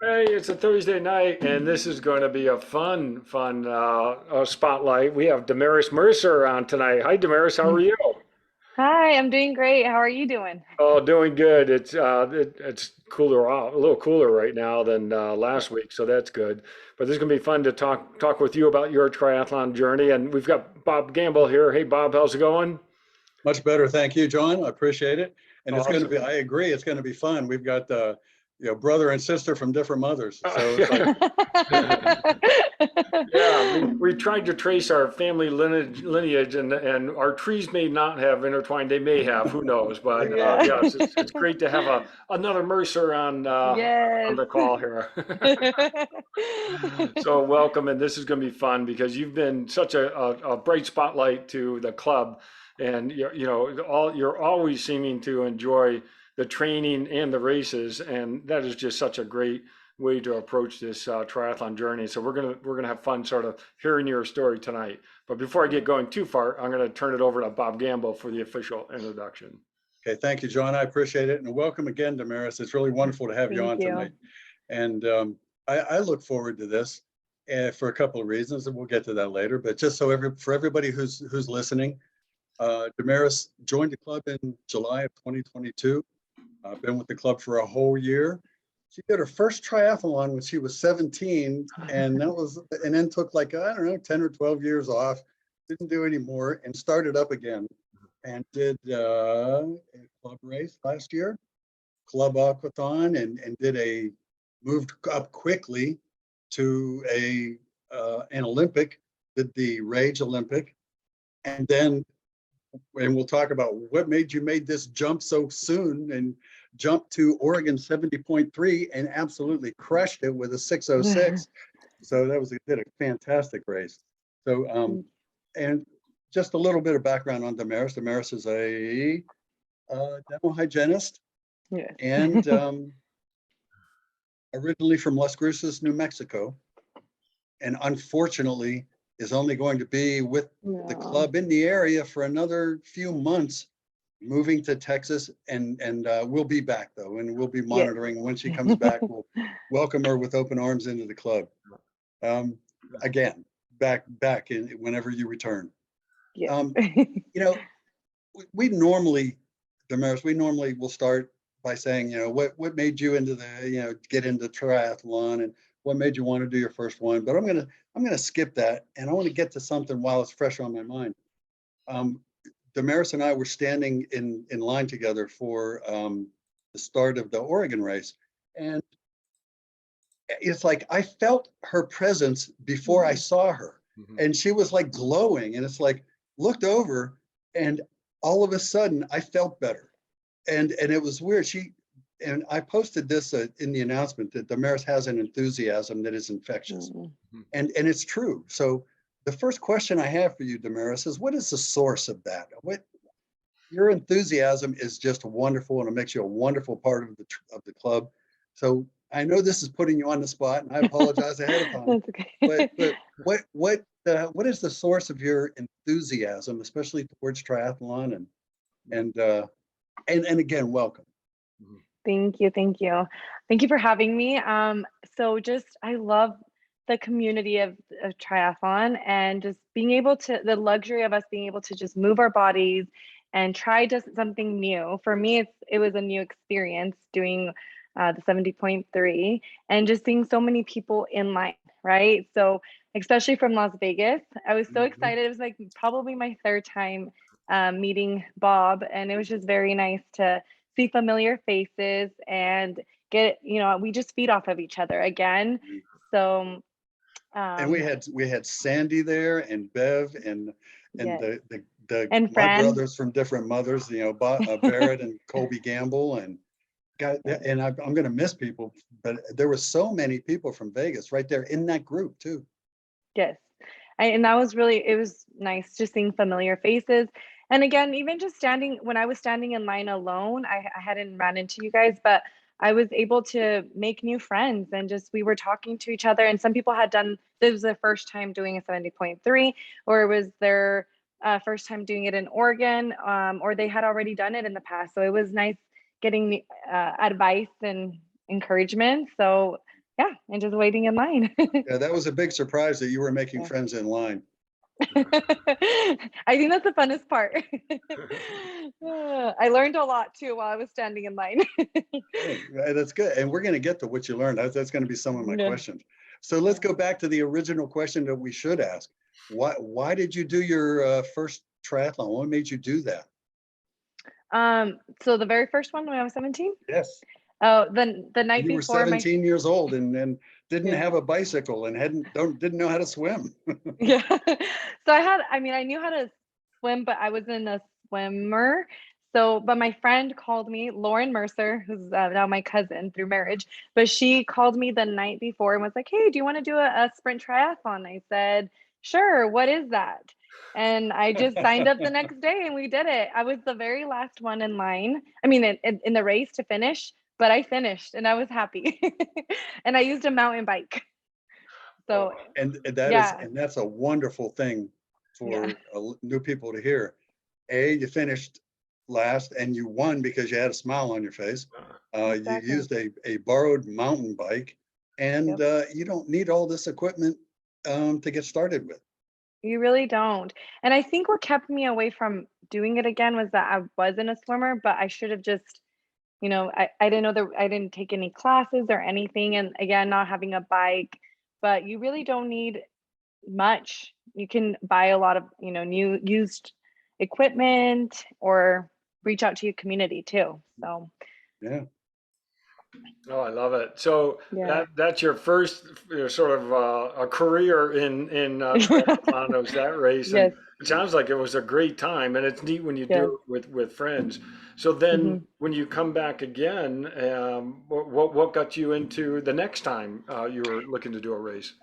Hey, it's a Thursday night, and this is going to be a fun spotlight. We have Damaris Mercer on tonight. Hi, Damaris. How are you? Hi, I'm doing great. How are you doing? Oh, doing good. It's cooler off, a little cooler right now than Yeah. last week, so that's good. But this is going to be fun to talk with you about your triathlon journey. And we've got Bob Gamble here. Hey, Bob, how's it going? Much better. Thank you, John. I appreciate it. And it's going to be, Awesome. I agree, it's going to be fun. We've got, brother and sister from different mothers. So it's like, Yeah. Yeah, we tried to trace our family lineage, and our trees may not have intertwined. They may have, who knows? But Yeah. yes, it's great to have another Mercer on Yes. the call here. So welcome, and this is going to be fun because you've been such a bright spotlight to the club, and you're always seeming to enjoy the training and the races, and that is just such a great way to approach this triathlon journey. So we're gonna have fun sort of hearing your story tonight. But before I get going too far, I'm gonna turn it over to Bob Gamble for the official introduction. okay, thank you, John. I appreciate it. And welcome again, Damaris. It's really wonderful to have you Thank on you. tonight. And I look forward to this for a couple of reasons, and we'll get to that later. But just for everybody who's listening, Damaris joined the club in July of 2022. I've been with the club for a whole year. She did her first triathlon when she was 17, and then took like, I don't know, 10 or 12 years off, didn't do any more, and started up again and did a club race last year, club aquathon, and moved up quickly to an Olympic, did the Rage Olympic, and then and we'll talk about what made you made this jump so soon and jumped to Oregon 70.3 and absolutely crushed it with a 606. So did a fantastic race. So and just a little bit of background on Damaris. Damaris is a dental hygienist Yes. and originally from Las Cruces, New Mexico, and unfortunately is only going to be with the No. club in the area for another few months, moving to Texas, and we'll be back though, and we'll be Yes. monitoring. When she comes back, we'll welcome her with open arms into the club. Um, Again, back in whenever you return. Yes. Um, you know, we normally, Damaris, we normally will start by saying, what made you get into triathlon, and what made you want to do your first one. But I'm gonna skip that, and I want to get to something while it's fresh on my mind. Damaris and I were standing in line together for the start of the Oregon race, and it's like I felt her presence before I saw her, Mhm. and she was like glowing, and it's like looked over, and all of a sudden I felt better, and it was weird. And I posted this in the announcement that Damaris has an enthusiasm that is infectious, Mm. and it's true. So the first question I have for you, Damaris, is what is the source of that? What Your enthusiasm is just wonderful, and it makes you a wonderful part of the club. So I know this is putting you on the spot, and I apologize ahead of time. That's okay. But what is the source of your enthusiasm, especially towards triathlon, and again, welcome. Mhm. Thank you, thank you. Thank you for having me. So just I love the community of triathlon and just being able to the luxury of us being able to just move our bodies and try just something new. For me, it was a new experience doing the 70.3 and just seeing so many people in line, right? So especially from Las Vegas, I was so Mhm. excited. It was like probably my third time meeting Bob, and it was just very nice to see familiar faces and we just feed off of each other again. So, And um, we had Sandy there, and Bev, and yes, the and my Fran. brothers from different mothers, Barrett and Colby Gamble, and I'm going to miss people, but there were so many people from Vegas right there in that group too. Yes. And that was really, it was nice just seeing familiar faces. And again, even just when I was standing in line alone, I hadn't ran into you guys, but I was able to make new friends and just we were talking to each other. And some people had done, this was their first time doing a 70.3, or it was their first time doing it in Oregon, or they had already done it in the past. So it was nice getting advice and encouragement. So yeah, and just waiting in line. Yeah, that was a big surprise that you were making Yeah. friends in line. I think that's the funnest part. I learned a lot too while I was standing in line. Hey, that's good. And we're going to get to what you learned. That's going to be some of my Yeah. questions. So let's go back to the original question that we should ask. Why did you do your first triathlon? What made you do that? So the very first one when I was 17. Yes. Oh, the night You were before my 17 years old and didn't yeah. have a bicycle and didn't know how to swim. Yeah. So I mean, I knew how to swim, but I wasn't a swimmer. So, but my friend called me, Lauren Mercer, who's now my cousin through marriage, but she called me the night before and was like, "Hey, do you want to do a sprint triathlon?" I said, "Sure, what is that?" And I just signed up the next day and we did it. I was the very last one in line. I mean, in the race to finish, but I finished and I was happy. And I used a mountain bike. So, And yeah. that's a wonderful thing Yeah. for new people to hear. You finished last and you won because you had a smile on your face. You Exactly. used a borrowed mountain bike, and Yep. you don't need all this equipment to get started with. You really don't. And I think what kept me away from doing it again was that I wasn't a swimmer, but I should have just, I didn't know that I didn't take any classes or anything. And again, not having a bike, but you really don't need much. You can buy a lot of, new used equipment or reach out to your community too. So, Yeah. Oh, I love it. So yeah. that's your first sort of a career in triathlon was that race, and Yes. it sounds like it was a great time, and it's neat when you do Yes. it with friends. So then, Mhm. when you come back again, what got you into the next time you were looking to do a race?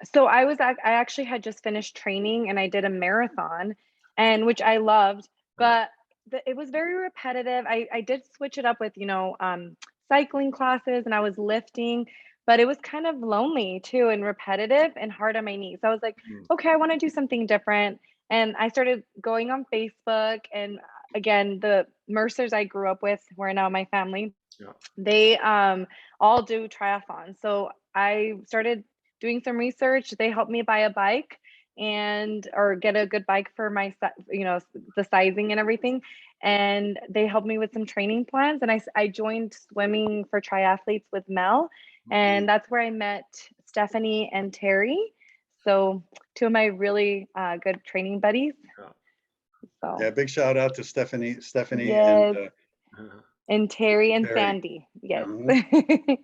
So I actually had just finished training and I did a marathon, and which I loved, Uh, but it was very repetitive. I did switch it up with, cycling classes and I was lifting, but it was kind of lonely too and repetitive and hard on my knees. So I was like, mm, okay, I want to do something different. And I started going on Facebook, and again, the Mercers I grew up with, who are now my family, yeah. they all do triathlons. So I started doing some research. They helped me buy a bike and or get a good bike for my the sizing and everything. And they helped me with some training plans. And I joined swimming for triathletes with Mel. Mhm. And that's where I met Stephanie and Terry. So two of my really good training buddies. Yeah. Yeah. So Big shout out to Stephanie and yes, and Terry and Terry. Sandy. Yes. Mhm.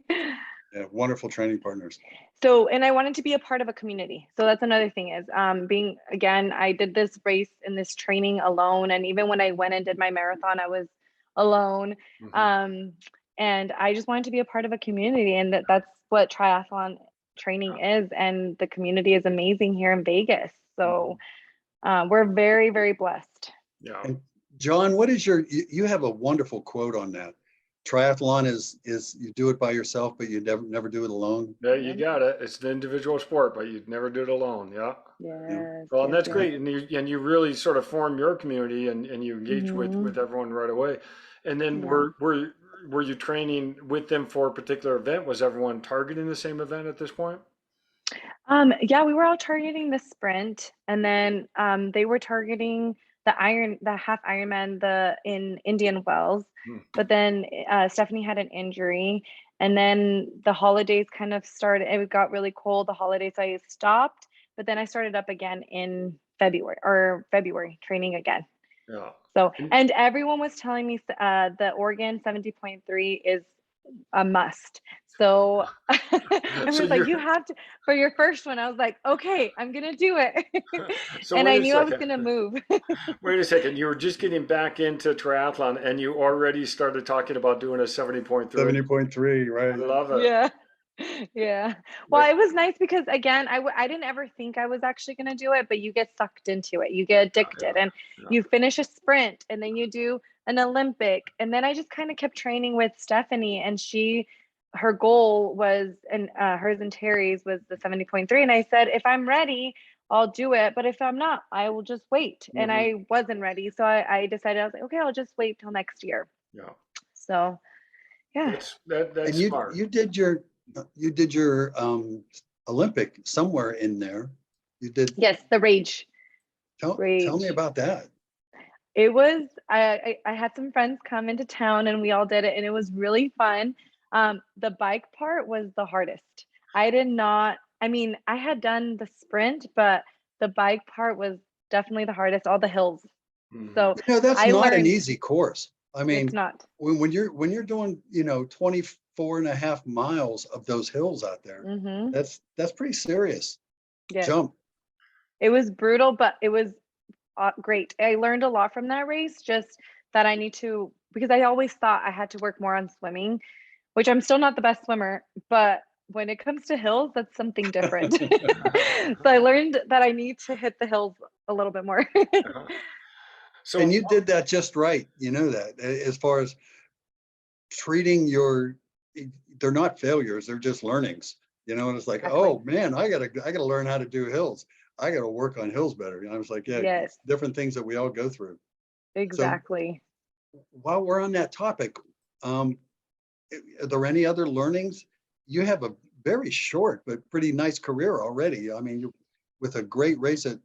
Yeah, wonderful training partners. So, and I wanted to be a part of a community. So that's another thing is being, again, I did this race and this training alone. And even when I went and did my marathon, I was alone. Mhm. Um, and I just wanted to be a part of a community. And that's what triathlon training is. And the community is amazing here in Vegas. So we're very, very blessed. Yeah. And John, what is you have a wonderful quote on that. Triathlon is you do it by yourself, but you never do it alone. Yeah, you got it. It's an individual sport, but you'd never do it alone. Yeah. Yeah. Yes, Well, and yes, that's yes. great. And you really sort of form your community and you engage with Hmm. everyone right away. And then Yeah. were you training with them for a particular event? Was everyone targeting the same event at this point? Yeah, we were all targeting the sprint, and then they were targeting the half Ironman, the in Indian Wells. Hmm. But then Stephanie had an injury, and then the holidays kind of started. It got really cold, the holidays, so I stopped. But then I started up again in February training again. Yeah. So, And and everyone was telling me the Oregon 70.3 is a must. So so everyone's like, you're you have to for your first one. I was like, okay, I'm gonna do it. so And wait I a knew I was second. gonna move. Wait a second. You were just getting back into triathlon and you already started talking about doing a 70.3. 70.3, I right? love it. Yeah. Yeah. Well, it was nice because again, I didn't ever think I was actually going to do it, but you get sucked into it. You get Yeah. addicted and Yeah. you finish a sprint and then you do an Olympic. And then I just kind of kept training with Stephanie, and her goal was, and hers and Terry's was the 70.3. And I said, if I'm ready, I'll do it. But if I'm not, I will just wait. And Hmm. I wasn't ready. So I decided, I was like, okay, I'll just wait till next year. Yeah. So yeah. That's And smart. you did your you did your Olympic somewhere in there. You did. Yes, the Rage. Tell me about that. It was, I had some friends come into town and we all did it and it was really fun. The bike part was the hardest. I had done the sprint, but the bike part was definitely the hardest, all the hills. So That's I not an learned easy course. I mean, it's not. when you're doing, 24 and a half miles of those hills out there, that's pretty serious. Yes. Jump. It was brutal, but it was great. I learned a lot from that race, just that I need to, because I always thought I had to work more on swimming, which I'm still not the best swimmer, but when it comes to hills, that's something different. So I learned that I need to hit the hills a little bit more. So, And you did that just right. You know that, as far as treating they're not failures, they're just learnings. And it's like, Exactly. oh man, I gotta learn how to do hills. I gotta work on hills better. I was like, yeah, Yes, different things that we all go through. exactly. So while we're on that topic, are there any other learnings? You have a very short but pretty nice career already. I mean, with a great race at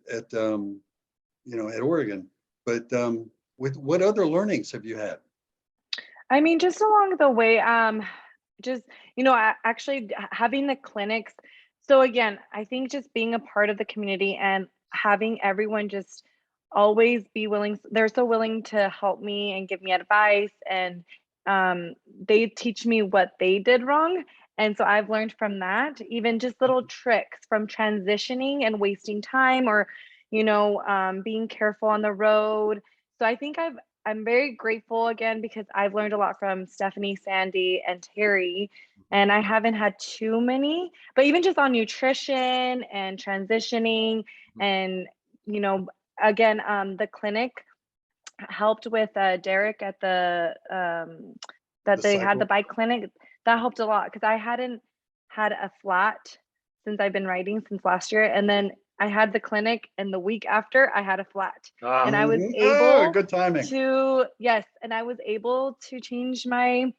Oregon. But with what other learnings have you had? I mean, just along the way, just, actually having the clinics. So again, I think just being a part of the community and having everyone just always be willing, they're so willing to help me and give me advice, and they teach me what they did wrong. And so I've learned from that, even just little tricks from transitioning and wasting time, or, being careful on the road. So I think I'm very grateful again because I've learned a lot from Stephanie, Sandy, and Terry, and I haven't had too many, but even just on nutrition and transitioning, and, you know, again, the clinic helped with Derek at that The they had the cycle? bike clinic. That helped a lot because I hadn't had a flat since I've been riding since last year, and then I had the clinic, and the week after I had a flat, and I was Oh, able good timing. to, yes, and I was able to change my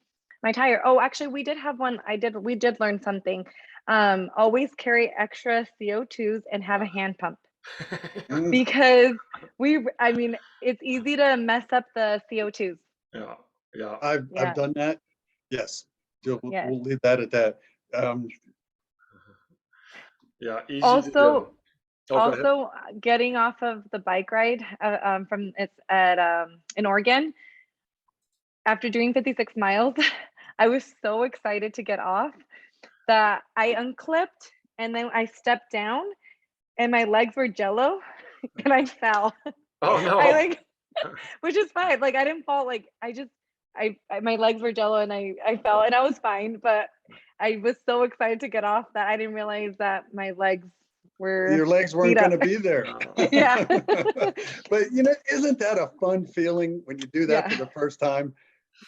tire. Oh, actually, we did have one. We did learn something. Always carry extra CO2s and have a hand pump, Mm, because I mean, it's easy to mess up the CO2s. yeah, yeah. I've Yeah. done that. Yes. Yes. We'll leave that at that. Um, Yeah, easy to do. Also, Oh, go ahead. getting off of the bike ride from it's at in Oregon after doing 56 miles, I was so excited to get off that I unclipped and then I stepped down and my legs were jello and I fell. Oh I no. like, which is fine. Like I didn't fall. Like my legs were jello and I fell and I was fine. But I was so excited to get off that I didn't realize that my legs were your legs weren't beat going up. to be there. Yeah. But isn't that a fun feeling when you do that for Yeah. the first time?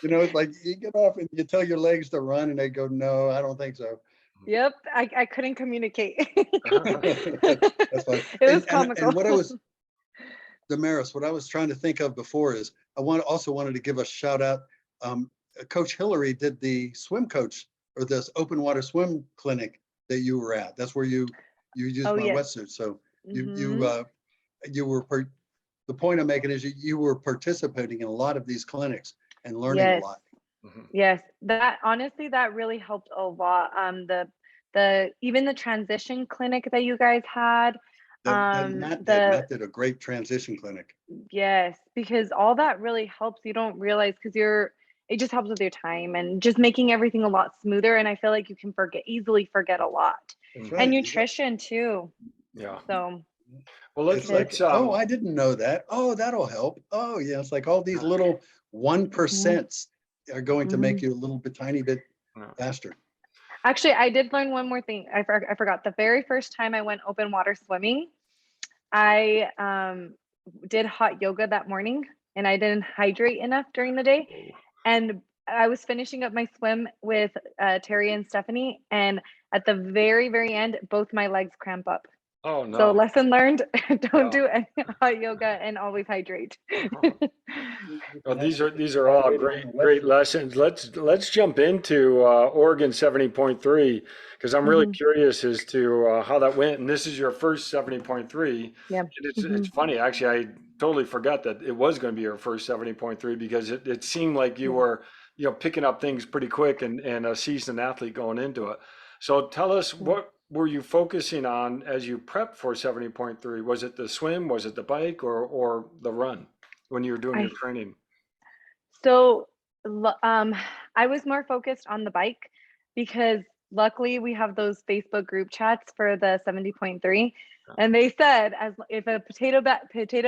It's like you get off and you tell your legs to run and they go, no, I don't think so. Yep. I couldn't communicate. That's fine. It was And comical. Damaris, what I was trying to think of before is also wanted to give a shout out. Coach Hillary did the swim coach or this open water swim clinic that you were at. That's where you used Oh my yes. wetsuit. So Mhm. you were the point I'm making is you were participating in a lot of these clinics and learning a Yes. lot. Mhm. Yes. That honestly, that really helped a lot. The even the transition clinic that you guys had, Matt did a great transition clinic. yes, because all that really helps. You don't realize because it just helps with your time and just making everything a lot smoother. And I feel like you can easily forget a lot. That's And right. nutrition too. Yeah. So Well, It's like, it's oh, I didn't know that. Oh, that'll help. Oh, yeah. It's like all these little 1% are going to make mhm. you a little bit, tiny bit yeah. faster. Actually, I did learn one more thing. I forgot. The very first time I went open water swimming, I did hot yoga that morning and I didn't hydrate enough during the day. And I was finishing up my swim with Terry and Stephanie. And at the very, very end, both my legs cramp up. Oh, So no. lesson learned, don't Yeah. do any hot yoga and always hydrate. Well, these are all great lessons. Let's jump into Oregon 70.3 because I'm really Hmm. curious as to how that went. And this is your first 70.3. Yeah. And Hmm. it's funny, actually, I totally forgot that it was going to be your first 70.3 because it seemed like you Yeah. were, picking up things pretty quick and a seasoned athlete going into it. So tell us, Yeah. what were you focusing on as you prepped for 70.3? Was it the swim, was it the bike, or the run when you were doing your I training? so I was more focused on the bike because luckily we have those Facebook group chats for the 70.3, and they said as if a potato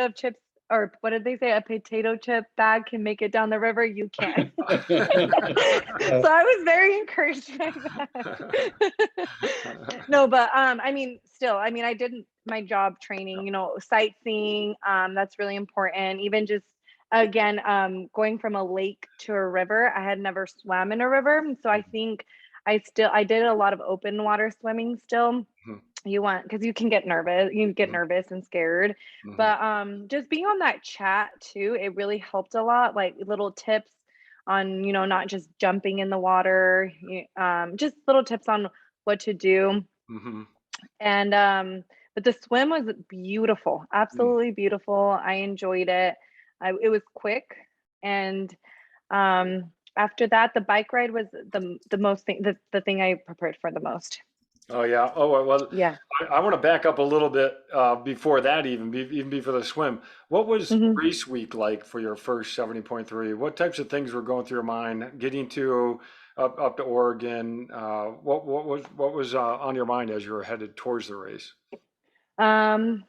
chips, or what did they say, a potato chip bag can make it down the river, you can. So I was very encouraged by that. No, but I mean, still, I mean, I did my job training, sightseeing. That's really important. Even just again, going from a lake to a river. I had never swam in a river, so I think I did a lot of open water swimming still. You want, because you get nervous and scared, but just being on that chat too, it really helped a lot, like little tips on, not just jumping in the water, just little tips on what to do. And but the swim was beautiful, absolutely beautiful. I enjoyed it. It was quick, and after that, the bike ride was the most thing, the thing I prepared for the most. Oh yeah. Oh well, Yeah. I want to back up a little bit before that, even before the swim. What was Hmm. race week like for your first 70.3? What types of things were going through your mind getting to up to Oregon? What was on your mind as you were headed towards the race? Um,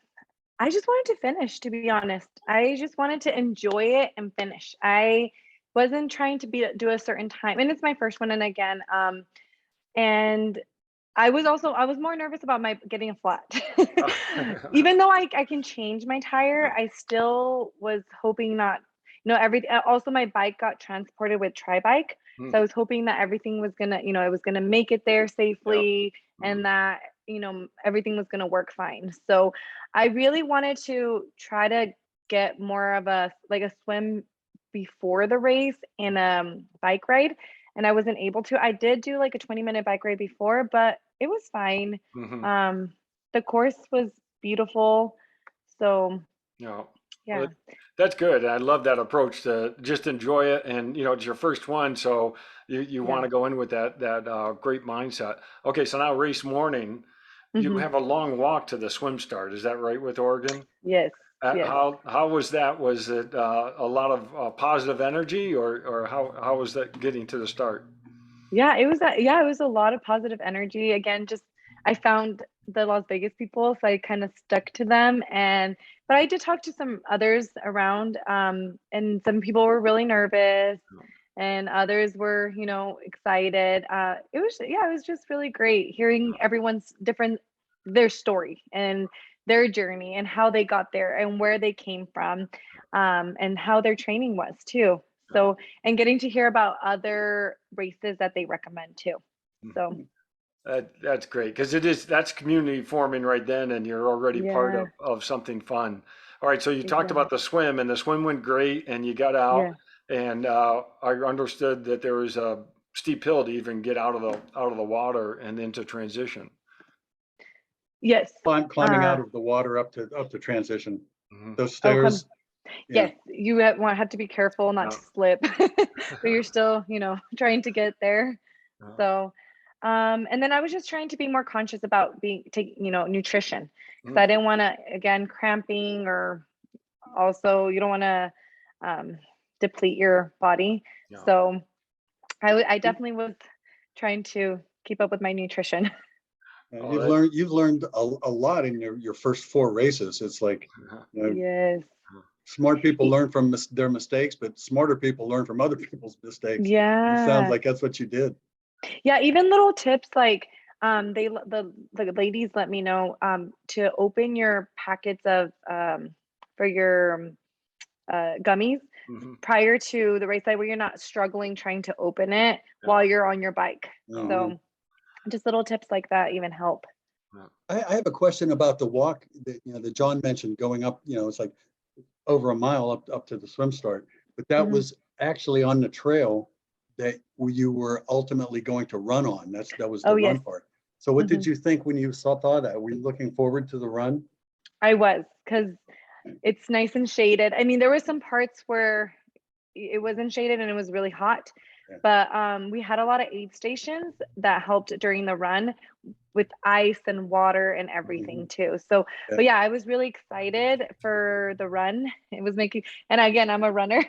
I just wanted to finish, to be honest. I just wanted to enjoy it and finish. I wasn't trying to do a certain time, and it's my first one. And again, and I was more nervous about my getting a flat. Even though I can change my tire, I still was hoping not, also my bike got transported with tri-bike. So I was hoping that everything was gonna, it was gonna make it there Yeah. safely, and that, everything was gonna work fine. So I really wanted to try to get more of a swim before the race and bike ride, and I wasn't able to. I did do like a 20-minute bike ride before, but it was fine. Hmm. Um, the course was beautiful. So Yeah. Well, yeah, that's good. I love that approach to just enjoy it, and it's your first one, so you yeah. want to go in with that great mindset. Okay, so now race morning, you Hmm. have a long walk to the swim start. Is that right with Oregon? Yes, yes. How was that? Was it a lot of positive energy, or how was that getting to the start? Yeah, it was a lot of positive energy. Again, just I found the Las Vegas people, so I kind of stuck to them. And but I did talk to some others around, and some people were really nervous, and others were, excited. It was just really great hearing everyone's different, their story and their journey and how they got there and where they came from, and how their training was too. Yeah. So, and getting to hear about other races that they recommend too. So, That's great because that's community forming right then, and you're already part yeah, of something fun. All right, so you talked exactly. about the swim, and the swim went great, and you got out, Yeah. and I understood that there was a steep hill to even get out of the water and into transition. Yes. Climbing out of the water up to transition. Hmm. Those Oh, come. stairs, yeah. Yes, you have to be careful not Yeah. to slip, but you're still, trying to get there. Yeah. So, and then I was just trying to be more conscious about taking, nutrition, because I Mm. didn't want to, again, cramping, or also you don't want to deplete your body. Yeah. So I definitely was trying to keep up with my nutrition. And Oh, you've learned a lot in your first four races. It's like, you know, Yes. smart people Y- learn from their mistakes, but smarter people learn from other people's mistakes. It sounds Yeah. like that's what you did. Yeah, even little tips like the ladies let me know to open your packets of for your gummies hmm. prior to the race day, where you're not struggling trying to open it Yeah. while you're on your bike. Yeah. Mhm. So just little tips like that even help. I have a question about the walk that, that John mentioned going up, it's like over a mile up to the swim start, but that Mhm. was actually on the trail that you were ultimately going to run on. That was the Oh, run yes. part. So what did Mhm. you think when you saw that? Were you looking forward to the run? I was, because it's nice and shaded. I mean, there were some parts where it wasn't shaded and it was really hot, Yeah. but we had a lot of aid stations that helped during the run with ice and water and everything too. So, Yeah. but yeah, I was really excited for the run. It was making, and again, I'm a runner,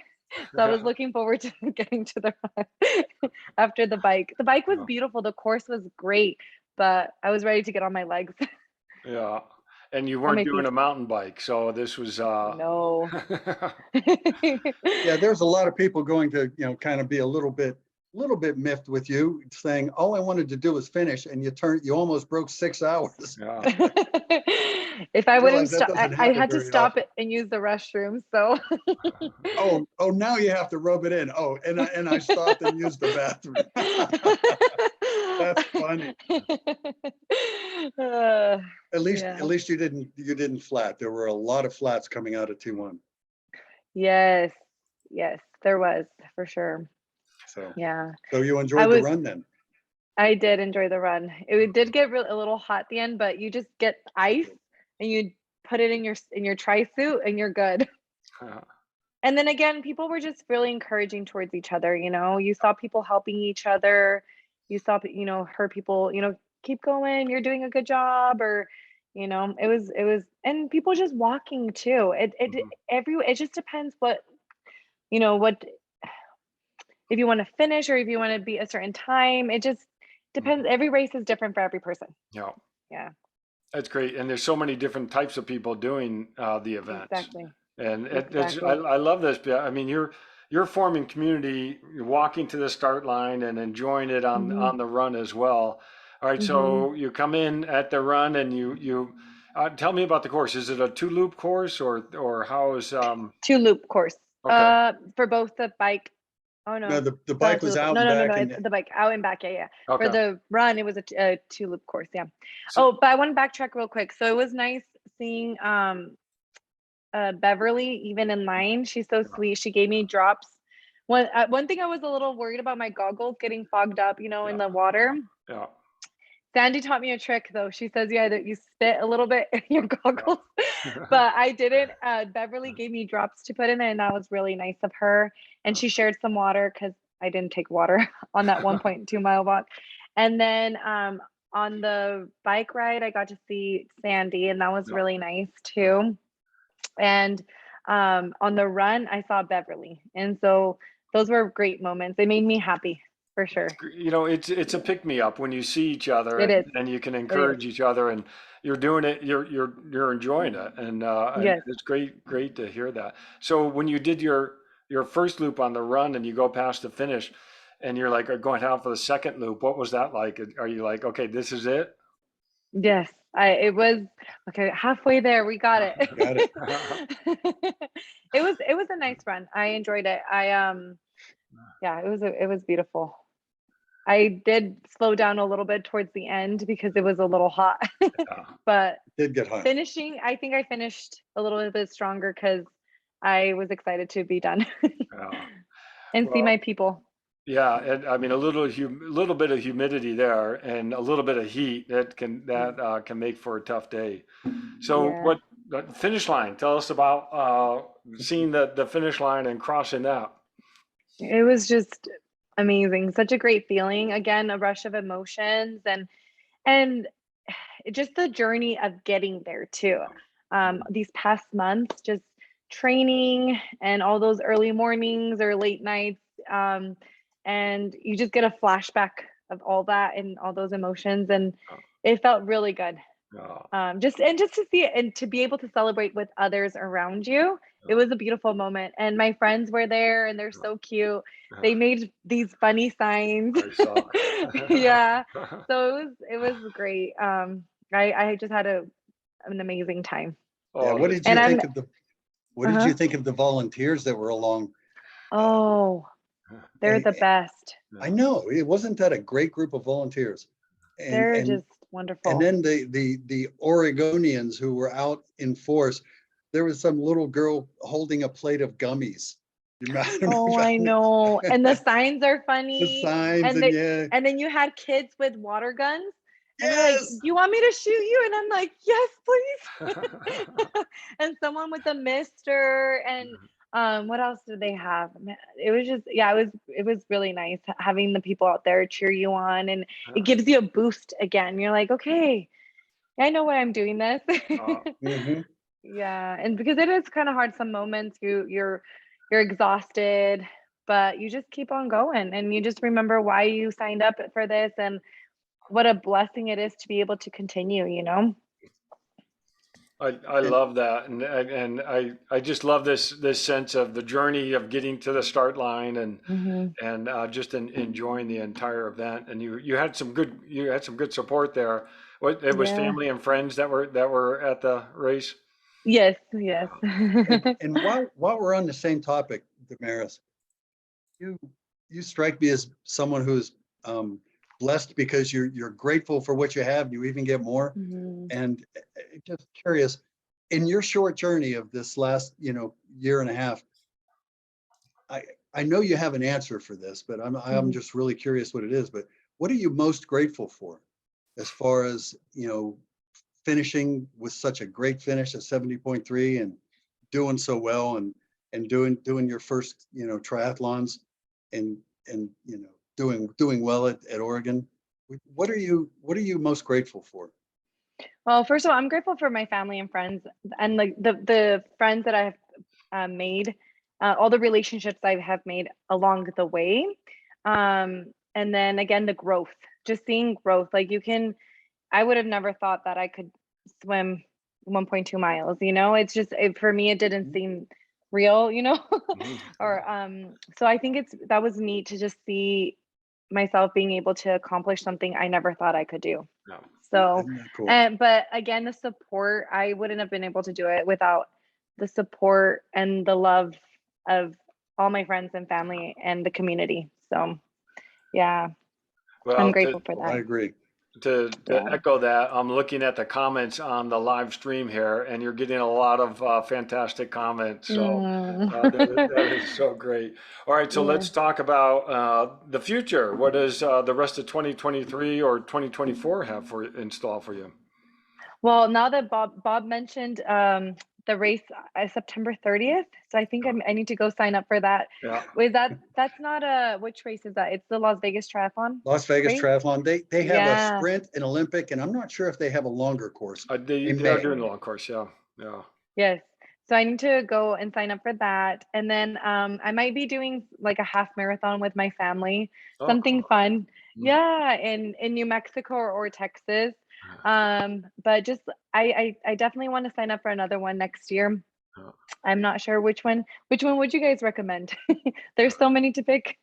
so I was looking forward to getting to the run after the bike. The bike was beautiful. The course was great, but I was ready to get on my legs, Yeah. And you on weren't my doing feet. a mountain bike, so this was No. Yeah, there's a lot of people going to, kind of be a little bit miffed with you, saying, all I wanted to do was finish, and you almost broke 6 hours. yeah. If I wouldn't Realize that stop, doesn't I happen had to very stop often. it and use the restroom. So Oh, now you have to rub it in. Oh, and I stopped and used the bathroom. That's funny. Uh, At yeah. least you didn't flat. There were a lot of flats coming out of T1. Yes. Yes, there was for sure. So Yeah. you I enjoyed the was run then? I did enjoy the run. It did get a little hot at the end, but you just get ice and you put it in your tri suit and you're good. And then again, people were just really encouraging towards each other, you saw people helping each other. You saw, heard people, keep going, you're doing a good job, or, it was, and people just walking too. It just depends what, if you want to finish or if you want to be a certain time. It just depends. Every race is different for every person. Yeah. Yeah, That's great. And there's so many different types of people doing the events. exactly. And Exactly. I love this. I mean, you're forming community, you're walking to the start line and enjoying it Hmm. on the run as well. All right, Hmm. so you come in at the run and you tell me about the course. Is it a two loop course or how is 2 loop course. okay, For both the bike. Oh No, no, the it's not a bike was 2 loop. out No, and no, no, no. back, It's and the bike out and back. Yeah, yeah. For okay. the run, it was a 2 loop course. Yeah. So, Oh, but I want to backtrack real quick. So it was nice seeing Beverly even in line. She's so sweet. She gave me drops. One thing I was a little worried about, my goggles getting fogged up, in yeah, the water. yeah, Sandy taught me a trick though. She says, yeah, that you spit a little bit in your goggles, yeah. but I didn't. Beverly gave me drops to put in it, and that was really nice of her. And she shared some water because I didn't take water on that 1.2 mile walk. And then on the bike ride, I got to see Sandy, and that was Yeah. really nice too. And on the run, I saw Beverly, and so those were great moments. They made me happy for sure. It's a pick me up when you see each other It is. and you can It is. encourage each other and you're doing it, you're enjoying it. And Yes. it's great to hear that. So when you did your first loop on the run and you go past the finish and you're like going out for the second loop, what was that like? Are you like, okay, this is it? Yes, it was okay. Halfway there, we got it. got it. It was a nice run. I enjoyed it. Yeah, it was beautiful. I did slow down a little bit towards the end because it was a little hot. Yeah. But Did get hot. finishing, I think I finished a little bit stronger because I was excited to be done Yeah. and see Well, my people. yeah, and I mean little bit of humidity there and a little bit of heat that can make for a tough day. So Yeah. what the finish line? Tell us about seeing the finish line and crossing that. It was just amazing. Such a great feeling. Again, a rush of emotions and just the journey of getting there too. These past months, just training and all those early mornings or late nights, and you just get a flashback of all that and all those emotions, and it felt really good. Uh, Just to see it and to be able to celebrate with others around you. It was a beautiful moment, and my friends were there, and they're so cute. They made these funny signs. I saw. Yeah, so it was great. I just had an amazing time, Yeah. Oh, What that's did you and great. I'm think of what did uh-huh. you think of the volunteers that were along? Oh, they're And the best. I know, it wasn't that a great group of volunteers, and They're just Wonderful. then the Oregonians who were out in force, there was some little girl holding a plate of gummies. Oh, I know. And the signs are The funny. signs And and yeah, and then you had kids with water guns. And they're like, yes. "Do you want me to shoot you?" And I'm like, "Yes, please." And someone with a mister and what else did they have? It was just, yeah, it was really nice having the people out there cheer you on, and it gives you a boost again. You're like, "Okay, I know why I'm doing this." Mhm. Yeah, and because it is kind of hard some moments, you're exhausted, but you just keep on going and you just remember why you signed up for this and what a blessing it is to be able to continue, you know? I And love that, and I just love this sense of the journey of getting to the start line Hmm. and just enjoying the entire event. And you had some good support there. What, it was Yeah. family and friends that were at the race. Yes, yes. and while we're on the same topic, Damaris, you you strike me as someone who's um, blessed because you're grateful for what you have. You even get more. Mhm. And just curious, in your short journey of this last, year and a half, I I know you have an answer for this, but I'm Mhm. just really curious what it is. But what are you most grateful for, as far as finishing with such a great finish at 70.3 and doing so well and doing your first triathlons and doing well at Oregon. What are you most grateful for? Well, first of all, I'm grateful for my family and friends and like the friends that I have made, all the relationships I have made along the way. And then again, the growth, just seeing growth. Like I would have never thought that I could swim 1.2 miles, you know? It's just, for me, it didn't seem real, you know? Mhm. Or, so I think that was neat to just see myself being able to accomplish something I never thought I could do. Yeah. So, Isn't that cool? and but again, the support, I wouldn't have been able to do it without the support and the love of all my friends and family and the community. So, yeah, I'm Well, grateful for I that. agree. to Yeah. echo that, I'm looking at the comments on the live stream here, and you're getting a lot of fantastic comments. So Mm. that is so great. All right, so Yeah. let's talk about the future. What does the rest of 2023 or 2024 have for in store for you? Well, now that Bob mentioned the race September 30th, so I think I need to go sign up for that. Yeah, Wait, that's not a which race is that? It's the Las Vegas Triathlon Las Vegas race? Triathlon, they have a Yeah. sprint, an Olympic, and I'm not sure if they have a longer course. They they are may. doing a long course. Yeah, yeah. Yes. So I need to go and sign up for that. And then I might be doing like a half marathon with my family, Oh, something cool. fun. Mhm. Yeah, in New Mexico or Texas. But just I definitely want to sign up for another one next year. Yeah. I'm not sure which one. Which one would you guys recommend? There's so many to pick.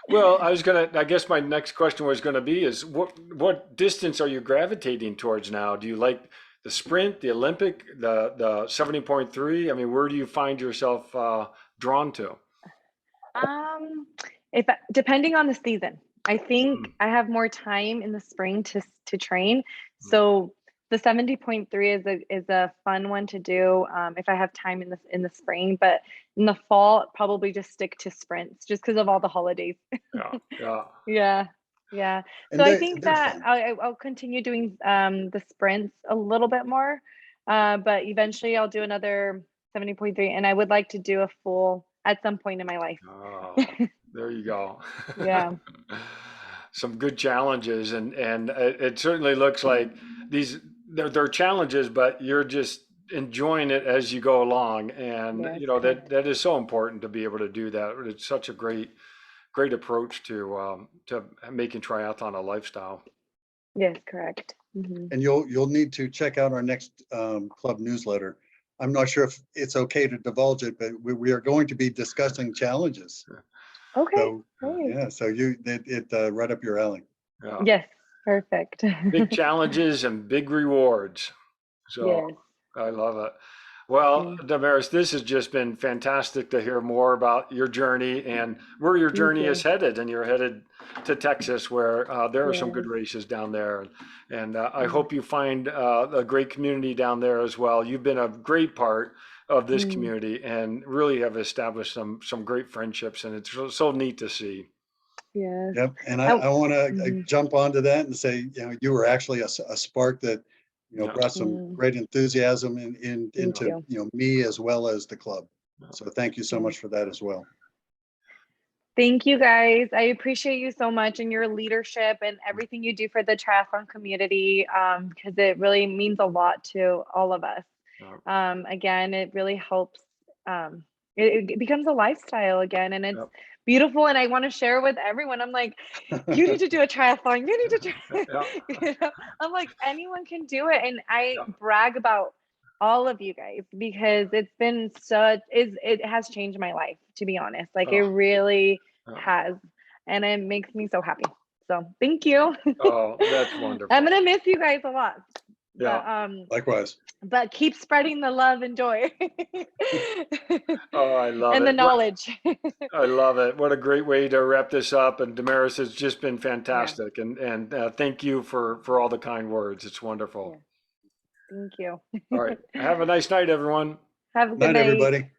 Well, I guess my next question was gonna be is what distance are you gravitating towards now? Do you like the sprint, the Olympic, the 70.3? I mean, where do you find yourself drawn to? Um, if depending on the season, I think Mm, I have more time in the spring to train. mm. So the 70.3 is a fun one to do if I have time in the spring, but in the fall, probably just stick to sprints just because of all the holidays. Yeah, yeah. Yeah, yeah. So And I they think they're that fun. I'll continue doing the sprints a little bit more, but eventually I'll do another 70.3, and I would like to do a full at some point in my life. Oh, there you go. Yeah. Some good challenges, and it certainly looks like these they're challenges, but you're just enjoying it as you go along, and Yes, that correct. that is so important to be able to do that. It's such a great approach to making triathlon a lifestyle. Yes, correct. Hmm. And you'll need to check out our next club newsletter. I'm not sure if it's okay to divulge it, but we are going to be discussing challenges. Okay, So great. yeah, so it right up your alley. Yeah, Yes, perfect. big challenges and big rewards. So Yes. I love it. Well, Damaris, this has just been fantastic to hear more about your journey and where your Thank journey is you. headed. And you're headed to Texas, where there are some good Yes. races down there. And I Mm. hope you find a great community down there as well. You've been a great part of this Mm. community and really have established some great friendships. And it's so neat to see. Yes. Yep. And I, I want to mhm. jump onto that and say, you were actually a spark that, Yeah. brought some Mm. great enthusiasm Thank into, you. me as well as the club. Yeah. So thank you so Yeah. much for that as well. Thank you guys. I appreciate you so much and your leadership and everything you do for the triathlon community, because it really means a lot to all of us. Again, it really helps. It becomes a lifestyle again, and it's Yep. beautiful. And I want to share with everyone. I'm like, you need to do a triathlon. You need to try. Yeah. I'm like, anyone can do it, and I Yeah. brag about all of you guys because it's been it has changed my life, to be honest. Like it Oh, really yeah. has, and it makes me so happy. So thank you. Oh, that's I'm wonderful. gonna miss you guys a lot, Yeah. Likewise. but keep spreading the love and joy Oh, I love and the it. What knowledge. I love it. What a great way to wrap this up. And Damaris has just been Yeah, fantastic. And thank you for all the kind words. It's yeah. wonderful. Thank you. All right. Have a nice night, everyone. Have a good Night, night. everybody.